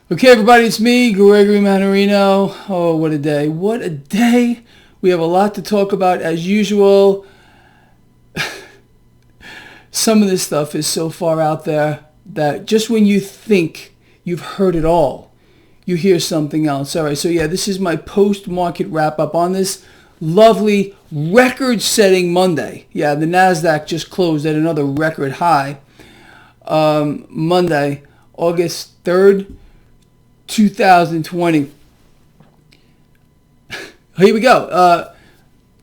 Okay, everybody, it's me, Gregory Mannarino. Oh, what a day. What a day. We have a lot to talk about as usual. Some of this stuff is so far out there that just when you think you've heard it all, you hear something else. All right, so yeah, this is my post-market wrap-up on this lovely record-setting Monday. Yeah, the NASDAQ just closed at another record high. Monday, August 3rd. 2020. Here we go.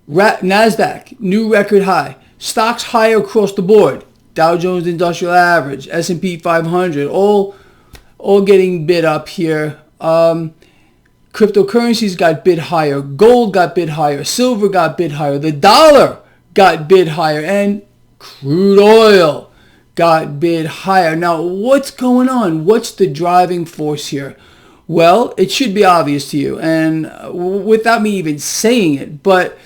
NASDAQ, new record high. Stocks higher across the board. Dow Jones Industrial Average, S&P 500, all getting bid up here. Cryptocurrencies got bid higher. Gold got bid higher. Silver got bid higher. The dollar got bid higher. And crude oil got bid higher. Now, what's going on? What's the driving force here? Well, it should be obvious to you, and without me even saying it, but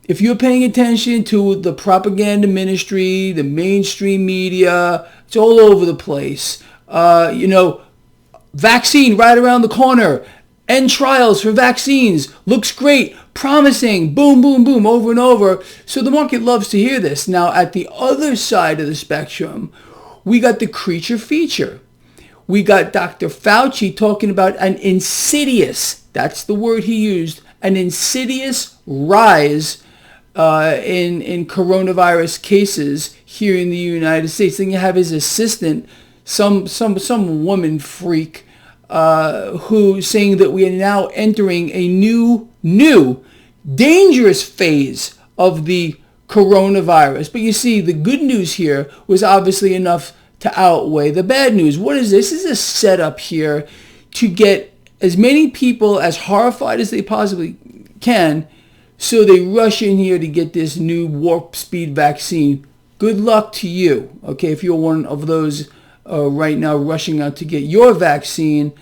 if you're paying attention to the propaganda ministry, the mainstream media, it's all over the place. Vaccine right around the corner, end trials for vaccines, looks great, promising, boom, boom, boom, over and over. So the market loves to hear this. Now, at the other side of the spectrum, we got the creature feature. We got Dr. Fauci talking about an insidious, that's the word he used, an insidious rise in coronavirus cases here in the United States. Then you have his assistant, some woman freak, who saying that we are now entering a new, dangerous phase of the coronavirus. But you see, the good news here was obviously enough to outweigh the bad news. What is this? This is a setup here to get as many people as horrified as they possibly can, so they rush in here to get this new warp speed vaccine. Good luck to you, okay, if you're one of those right now rushing out to get your vaccine.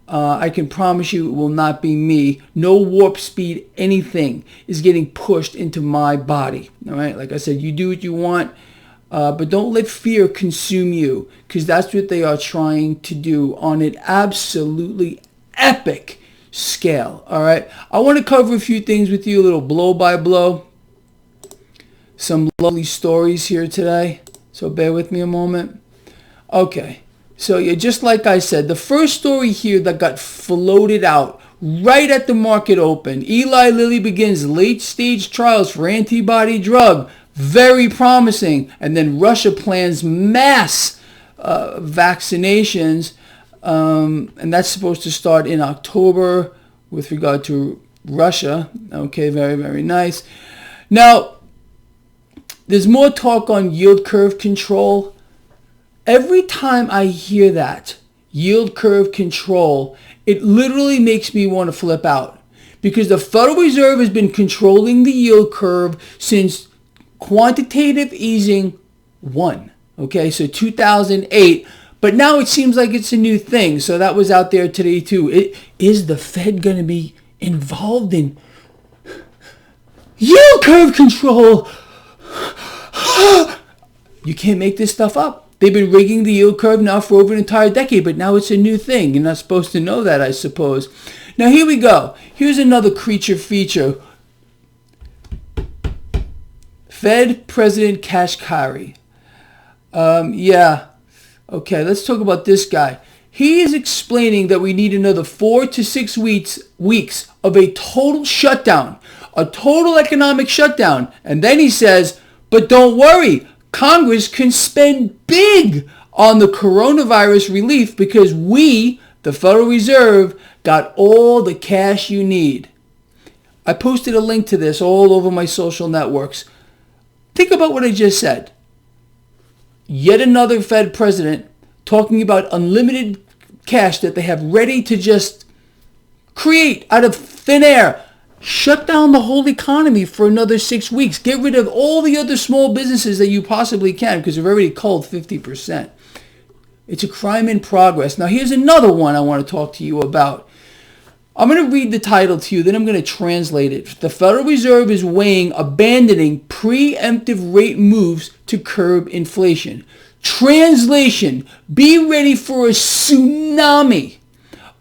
I can promise you it will not be me. No warp speed anything is getting pushed into my body, all right? Like I said, you do what you want. But don't let fear consume you, because that's what they are trying to do on an absolutely epic scale. All right. I want to cover a few things with you, a little blow by blow. Some lovely stories here today. So bear with me a moment. Okay. So yeah, just like I said, the first story here that got floated out right at the market open: Eli Lilly begins late stage trials for antibody drug. Very promising. And then Russia plans mass vaccinations, and that's supposed to start in October with regard to Russia. Okay, very, very nice. Now, there's more talk on yield curve control. Every time I hear that, yield curve control, it literally makes me want to flip out, because the Federal Reserve has been controlling the yield curve since quantitative easing 1, okay, so 2008, but now it seems like it's a new thing. So that was out there today too. Is the Fed going to be involved in yield curve control? You can't make this stuff up. They've been rigging the yield curve now for over an entire decade, but now it's a new thing. You're not supposed to know that, I suppose. Now here we go. Here's another creature feature. Fed President Kashkari. Okay, let's talk about this guy. He is explaining that we need another 4 to 6 weeks of a total shutdown, a total economic shutdown. And then he says, but don't worry, Congress can spend big on the coronavirus relief because we, the Federal Reserve, got all the cash you need. I posted a link to this all over my social networks. Think about what I just said. Yet another Fed president talking about unlimited cash that they have ready to just create out of thin air. Shut down the whole economy for another 6 weeks. Get rid of all the other small businesses that you possibly can, because they've already culled 50%. It's a crime in progress. Now here's another one I want to talk to you about. I'm going to read the title to you, then I'm going to translate it. The Federal Reserve is weighing abandoning preemptive rate moves to curb inflation. Translation: be ready for a tsunami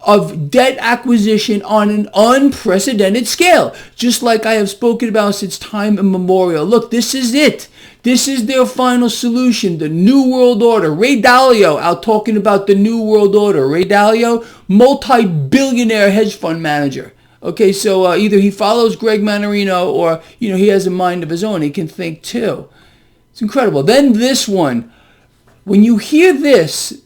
of debt acquisition on an unprecedented scale, just like I have spoken about since time immemorial. Look, this is it. This is their final solution, the New World Order. Ray Dalio out talking about the New World Order. Ray Dalio, multi-billionaire hedge fund manager. Okay, so either he follows Greg Mannarino or, he has a mind of his own. He can think too. It's incredible. Then this one, when you hear this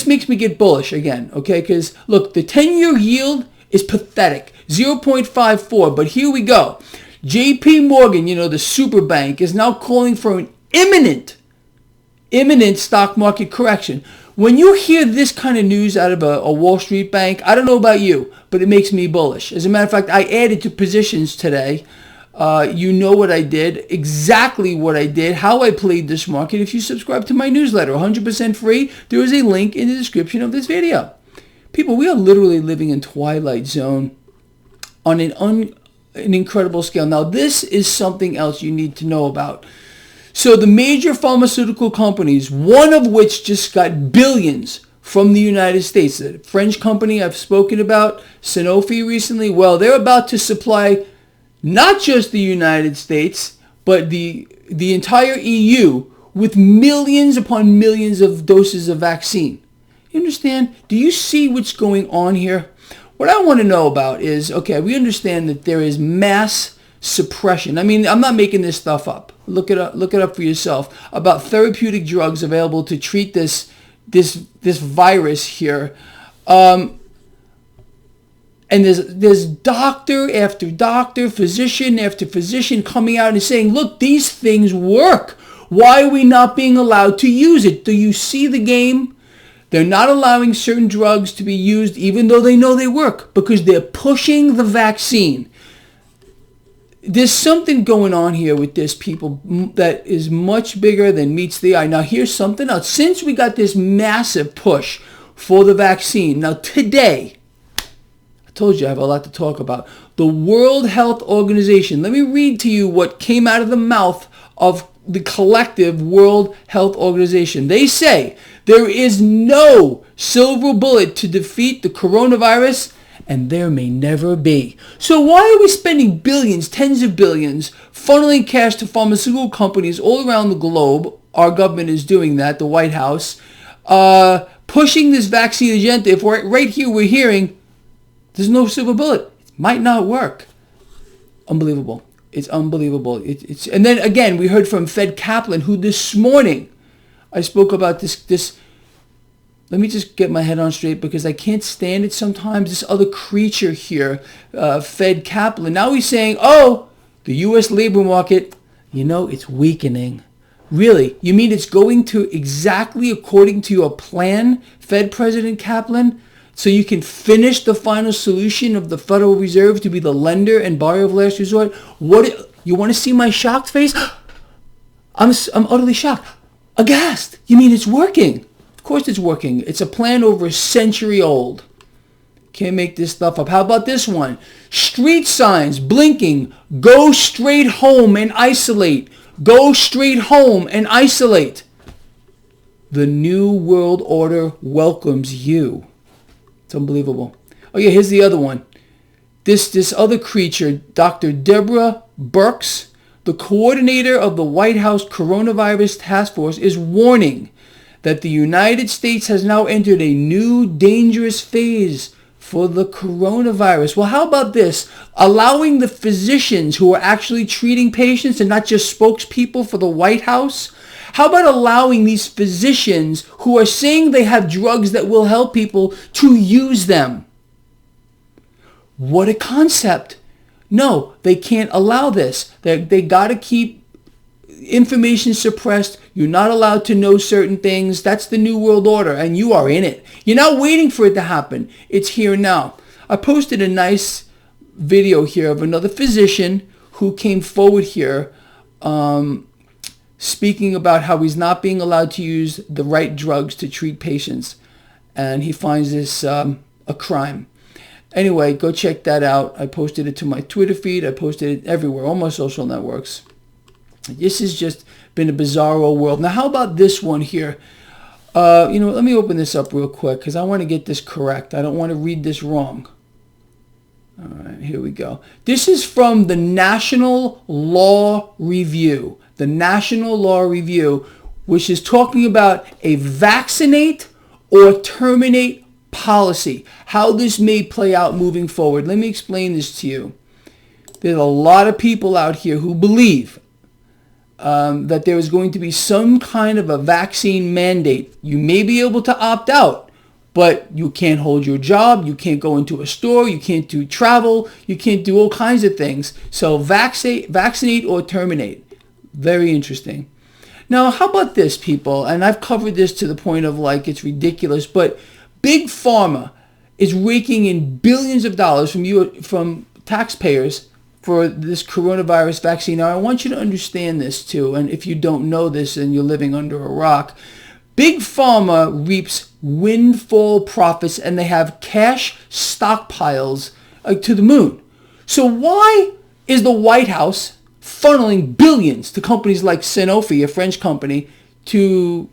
makes me get bullish again, okay? Because, look, the 10-year yield is pathetic, 0.54. But here we go. JP Morgan, the super bank, is now calling for an imminent stock market correction. When you hear this kind of news out of a Wall Street bank, I don't know about you, but it makes me bullish. As a matter of fact, I added to positions today. You know what I did, exactly what I did, how I played this market. If you subscribe to my newsletter, 100% free, there is a link in the description of this video. People, we are literally living in Twilight Zone on an incredible scale. Now, this is something else you need to know about. So the major pharmaceutical companies, one of which just got billions from the United States, the French company I've spoken about, Sanofi recently, well, they're about to supply not just the United States, but the entire EU with millions upon millions of doses of vaccine. You understand? Do you see what's going on here? What I want to know about is, okay, we understand that there is mass suppression. I mean, I'm not making this stuff up. Look it up for yourself about therapeutic drugs available to treat this virus here. And there's doctor after doctor, physician after physician coming out and saying, look, these things work. Why are we not being allowed to use it? Do you see the game? They're not allowing certain drugs to be used even though they know they work because they're pushing the vaccine. There's something going on here with this, people, that is much bigger than meets the eye. Now, here's something else. Since we got this massive push for the vaccine, now today, told you I have a lot to talk about. The World Health Organization. Let me read to you what came out of the mouth of the collective World Health Organization. They say there is no silver bullet to defeat the coronavirus, and there may never be. So why are we spending billions, tens of billions, funneling cash to pharmaceutical companies all around the globe? Our government is doing that, the White House, pushing this vaccine agenda. If right here we're hearing there's no silver bullet. It might not work. Unbelievable. It's unbelievable. And then again, we heard from Fed Kaplan, who this morning, I spoke about this. Let me just get my head on straight because I can't stand it sometimes. This other creature here, Fed Kaplan. Now he's saying, oh, the U.S. labor market, it's weakening. Really? You mean it's going to exactly according to your plan, Fed President Kaplan? So you can finish the final solution of the Federal Reserve to be the lender and borrower of last resort? What? You want to see my shocked face? I'm utterly shocked. Aghast. You mean it's working? Of course it's working. It's a plan over a century old. Can't make this stuff up. How about this one? Street signs blinking. Go straight home and isolate. Go straight home and isolate. The New World Order welcomes you. It's unbelievable. Oh yeah, here's the other one. This other creature, Dr. Deborah Birx, the coordinator of the White House Coronavirus Task Force, is warning that the United States has now entered a new dangerous phase for the coronavirus. Well, how about this? Allowing the physicians who are actually treating patients and not just spokespeople for the White House. How about allowing these physicians who are saying they have drugs that will help people to use them? What a concept. No, they can't allow this. They got to keep information suppressed. You're not allowed to know certain things. That's the New World Order, and you are in it. You're not waiting for it to happen. It's here now. I posted a nice video here of another physician who came forward here speaking about how he's not being allowed to use the right drugs to treat patients. And he finds this a crime. Anyway, go check that out. I posted it to my Twitter feed. I posted it everywhere, all my social networks. This has just been a bizarro world. Now, how about this one here? Let me open this up real quick because I want to get this correct. I don't want to read this wrong. All right, here we go. This is from the National Law Review. The National Law Review, which is talking about a vaccinate or terminate policy, how this may play out moving forward. Let me explain this to you. There's a lot of people out here who believe that there is going to be some kind of a vaccine mandate. You may be able to opt out, but you can't hold your job, you can't go into a store, you can't do travel, you can't do all kinds of things. So vaccinate or terminate. Very interesting. Now, how about this, people? And I've covered this to the point of like it's ridiculous, but Big Pharma is raking in billions of dollars from taxpayers for this coronavirus vaccine. Now, I want you to understand this too, and if you don't know this and you're living under a rock, Big Pharma reaps windfall profits and they have cash stockpiles to the moon. So why is the White House funneling billions to companies like Sanofi, a French company, to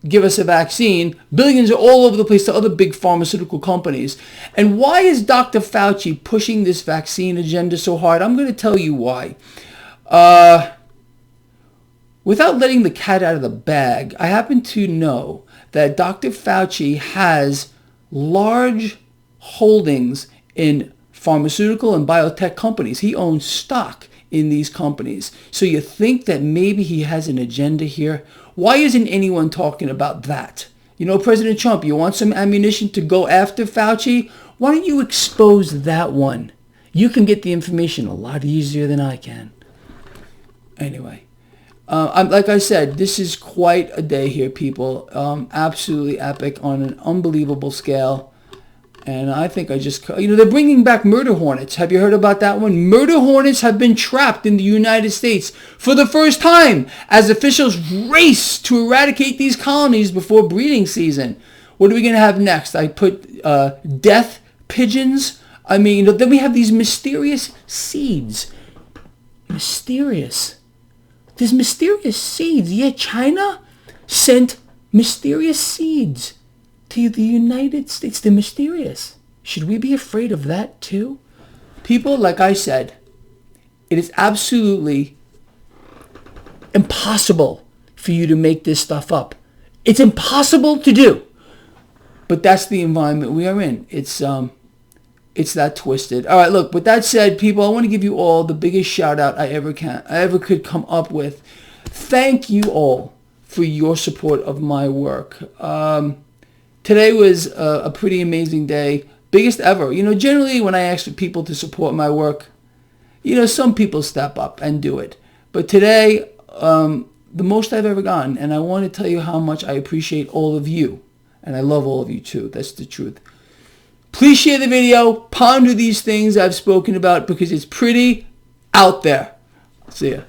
give us a vaccine? Billions are all over the place to other big pharmaceutical companies. And why is Dr. Fauci pushing this vaccine agenda so hard? I'm going to tell you why. Without letting the cat out of the bag, I happen to know that Dr. Fauci has large holdings in pharmaceutical and biotech companies. He owns stock in these companies. So you think that maybe he has an agenda here? Why isn't anyone talking about that? President Trump, you want some ammunition to go after Fauci? Why don't you expose that one? You can get the information a lot easier than I can. Anyway. Like I said, this is quite a day here, people. Absolutely epic on an unbelievable scale. And I think they're bringing back murder hornets. Have you heard about that one? Murder hornets have been trapped in the United States for the first time as officials race to eradicate these colonies before breeding season. What are we going to have next? I put death pigeons. Then we have these mysterious seeds. Mysterious. There's mysterious seeds. Yeah, China sent mysterious seeds to the United States. They're mysterious. Should we be afraid of that too? People, like I said, it is absolutely impossible for you to make this stuff up. It's impossible to do. But that's the environment we are in. It's that twisted. All right, look, with that said, people, I want to give you all the biggest shout out I ever could come up with. Thank you all for your support of my work. Today was a pretty amazing day. Biggest ever. Generally when I ask for people to support my work, some people step up and do it. But today, the most I've ever gotten. And I want to tell you how much I appreciate all of you. And I love all of you too. That's the truth. Please share the video, ponder these things I've spoken about because it's pretty out there. See ya.